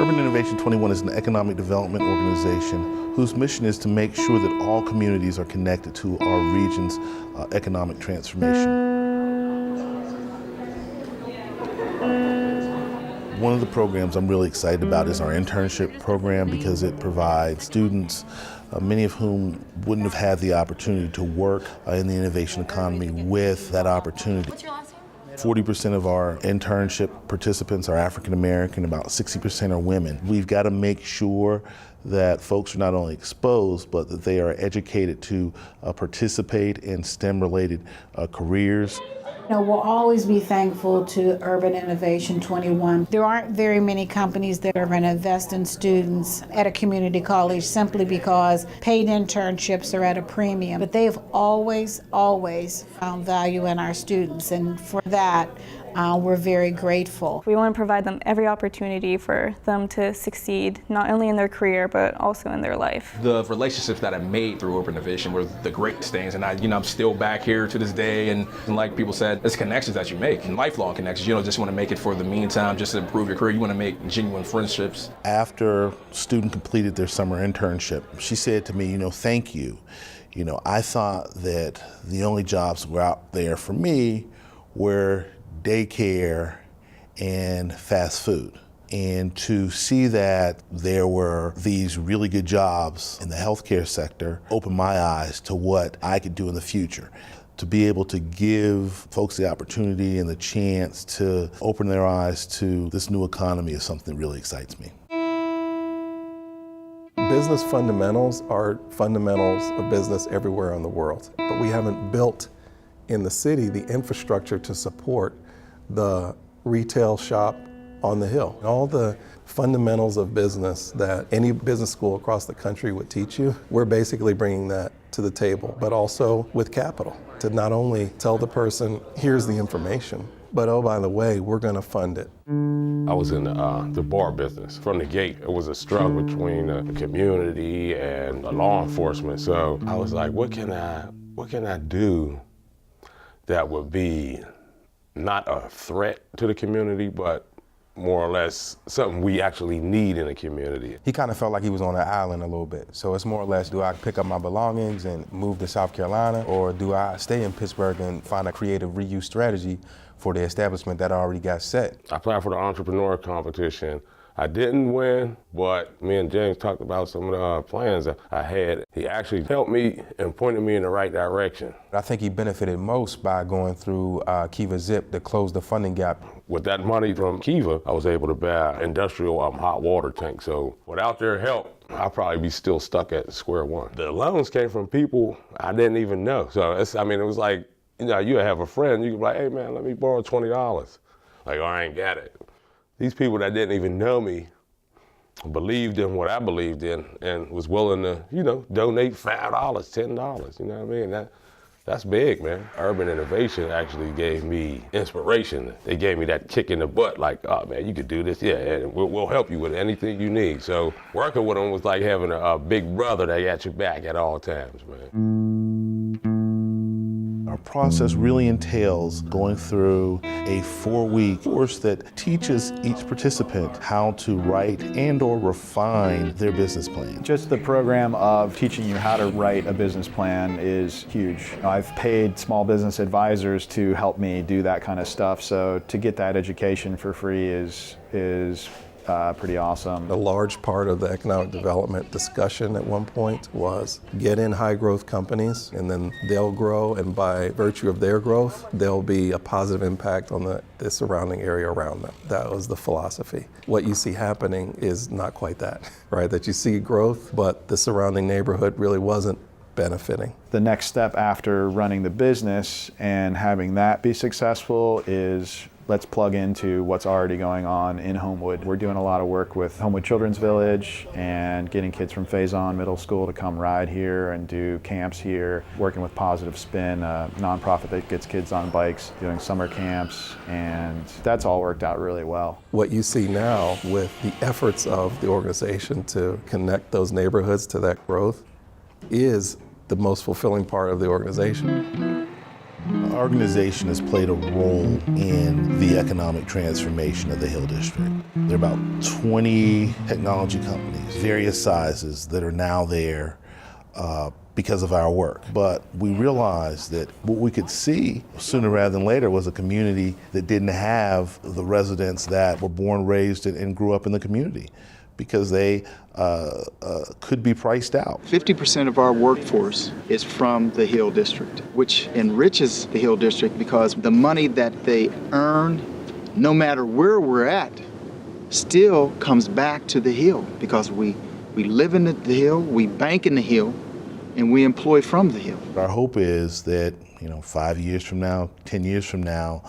Urban Innovation21 is an economic development organization whose mission is to make sure that all communities are connected to our region's economic transformation. One of the programs I'm really excited about is our internship program because it provides students, many of whom wouldn't have had the opportunity to work in the innovation economy with that opportunity. What's your last name? 40% of our internship participants are African American, about 60% are women. We've got to make sure that folks are not only exposed, but that they are educated to participate in STEM-related careers. We'll always be thankful to Urban Innovation21. There aren't very many companies that are going to invest in students at a community college simply because paid internships are at a premium. But they have always found value in our students, and for that, we're very grateful. We want to provide them every opportunity for them to succeed, not only in their career, but also in their life. The relationships that I made through Urban Innovation were the greatest things, and I'm still back here to this day, and like people said, it's connections that you make, and lifelong connections. You don't just want to make it for the meantime, just to improve your career. You want to make genuine friendships. After a student completed their summer internship, she said to me, thank you. I thought that the only jobs were out there for me were daycare and fast food. And to see that there were these really good jobs in the healthcare sector opened my eyes to what I could do in the future. To be able to give folks the opportunity and the chance to open their eyes to this new economy is something that really excites me. Business fundamentals are fundamentals of business everywhere in the world, but we haven't built in the city the infrastructure to support the retail shop on the hill. All the fundamentals of business that any business school across the country would teach you, we're basically bringing that to the table, but also with capital to not only tell the person, here's the information, but oh, by the way, we're going to fund it. I was in the bar business. From the gate, it was a struggle between the community and the law enforcement. So I was like, what can I do that would be not a threat to the community, but more or less something we actually need in a community. He kind of felt like he was on an island a little bit. So it's more or less, do I pick up my belongings and move to South Carolina, or do I stay in Pittsburgh and find a creative reuse strategy for the establishment that I already got set? I applied for the entrepreneur competition. I didn't win, but me and James talked about some of the plans that I had. He actually helped me and pointed me in the right direction. I think he benefited most by going through Kiva Zip to close the funding gap. With that money from Kiva, I was able to buy an industrial hot water tank. So without their help, I'd probably be still stuck at square one. The loans came from people I didn't even know. So it was like, you have a friend, you can be like, hey man, let me borrow $20. Like, oh, I ain't got it. These people that didn't even know me believed in what I believed in and was willing to, donate $5, $10, you know what I mean? That's big, man. Urban Innovation actually gave me inspiration. They gave me that kick in the butt, like, oh man, you could do this, yeah, and we'll help you with anything you need. So working with them was like having a big brother that got your back at all times, man. Our process really entails going through a 4-week course that teaches each participant how to write and/or refine their business plan. Just the program of teaching you how to write a business plan is huge. I've paid small business advisors to help me do that kind of stuff, so to get that education for free is pretty awesome. A large part of the economic development discussion at one point was get in high growth companies and then they'll grow, and by virtue of their growth, there'll be a positive impact on the surrounding area around them. That was the philosophy. What you see happening is not quite that, right? That you see growth, but the surrounding neighborhood really wasn't benefiting. The next step after running the business and having that be successful is let's plug into what's already going on in Homewood. We're doing a lot of work with Homewood Children's Village and getting kids from Faison Middle School to come ride here and do camps here, working with Positive Spin, a nonprofit that gets kids on bikes, doing summer camps, and that's all worked out really well. What you see now with the efforts of the organization to connect those neighborhoods to that growth is the most fulfilling part of the organization. organization has played a role in the economic transformation of the Hill District. There are about 20 technology companies, various sizes, that are now there because of our work. But we realized that what we could see sooner rather than later was a community that didn't have the residents that were born, raised, and grew up in the community, because they could be priced out. 50% of our workforce is from the Hill District, which enriches the Hill District because the money that they earn, no matter where we're at, still comes back to the Hill, because we live in the Hill, we bank in the Hill, and we employ from the Hill. Our hope is that 5 years from now, 10 years from now,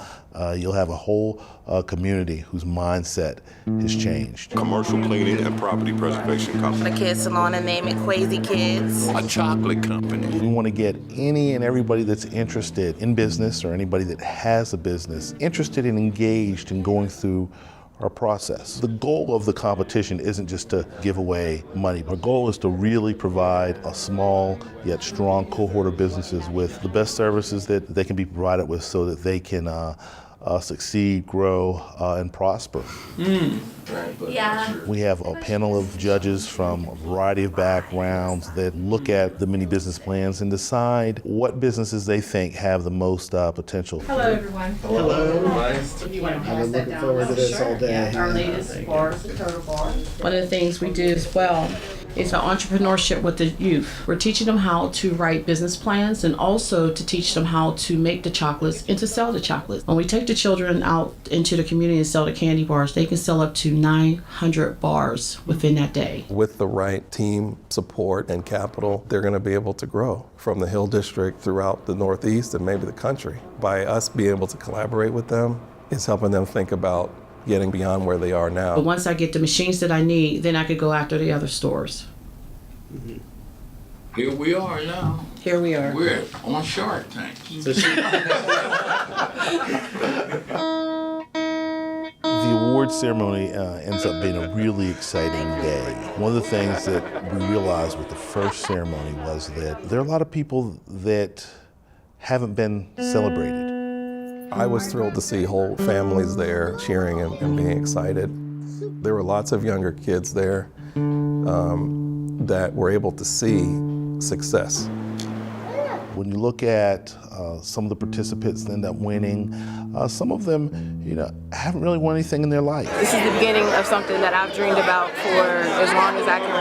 you'll have a whole community whose mindset has changed. Commercial cleaning and property preservation company. A kids salon and name it Quasi Kids. A chocolate company. We want to get any and everybody that's interested in business, or anybody that has a business, interested and engaged in going through our process. The goal of the competition isn't just to give away money. Our goal is to really provide a small yet strong cohort of businesses with the best services that they can be provided with, so that they can succeed, grow, and prosper. Yeah. We have a panel of judges from a variety of backgrounds that look at the mini business plans and decide what businesses they think have the most potential. Hello, everyone. Hello. Nice. I've been looking forward to this all day. Yeah, our latest bar is the Turtle Bar. One of the things we do as well is our entrepreneurship with the youth. We're teaching them how to write business plans, and also to teach them how to make the chocolates and to sell the chocolates. When we take the children out into the community and sell the candy bars, they can sell up to 900 bars within that day. With the right team support and capital, they're going to be able to grow from the Hill District throughout the Northeast and maybe the country. By us being able to collaborate with them, it's helping them think about getting beyond where they are now. But once I get the machines that I need, then I could go after the other stores. Here we are now. Here we are. We're on Shark Tank. The award ceremony ends up being a really exciting day. One of the things that we realized with the first ceremony was that there are a lot of people that haven't been celebrated. I was thrilled to see whole families there cheering and being excited. There were lots of younger kids there that were able to see success. When you look at some of the participants that end up winning, some of them, haven't really won anything in their life. This is the beginning of something that I've dreamed about for as long as I can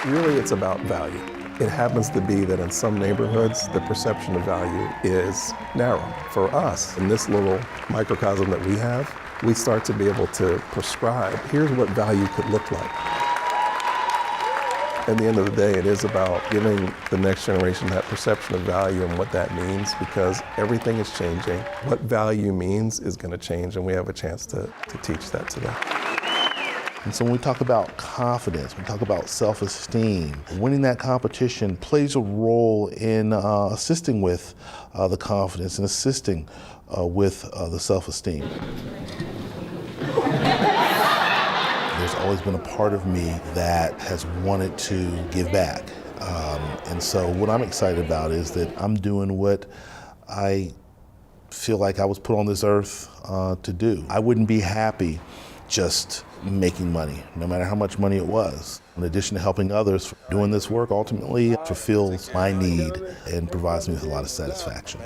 remember. Really, it's about value. It happens to be that in some neighborhoods, the perception of value is narrow. For us, in this little microcosm that we have, we start to be able to prescribe, here's what value could look like. At the end of the day, it is about giving the next generation that perception of value and what that means, because everything is changing. What value means is going to change, and we have a chance to teach that to them. And so when we talk about confidence, we talk about self-esteem, winning that competition plays a role in assisting with the confidence and assisting with the self-esteem. There's always been a part of me that has wanted to give back. And so what I'm excited about is that I'm doing what I feel like I was put on this earth to do. I wouldn't be happy just making money, no matter how much money it was. In addition to helping others, doing this work ultimately fulfills my need and provides me with a lot of satisfaction.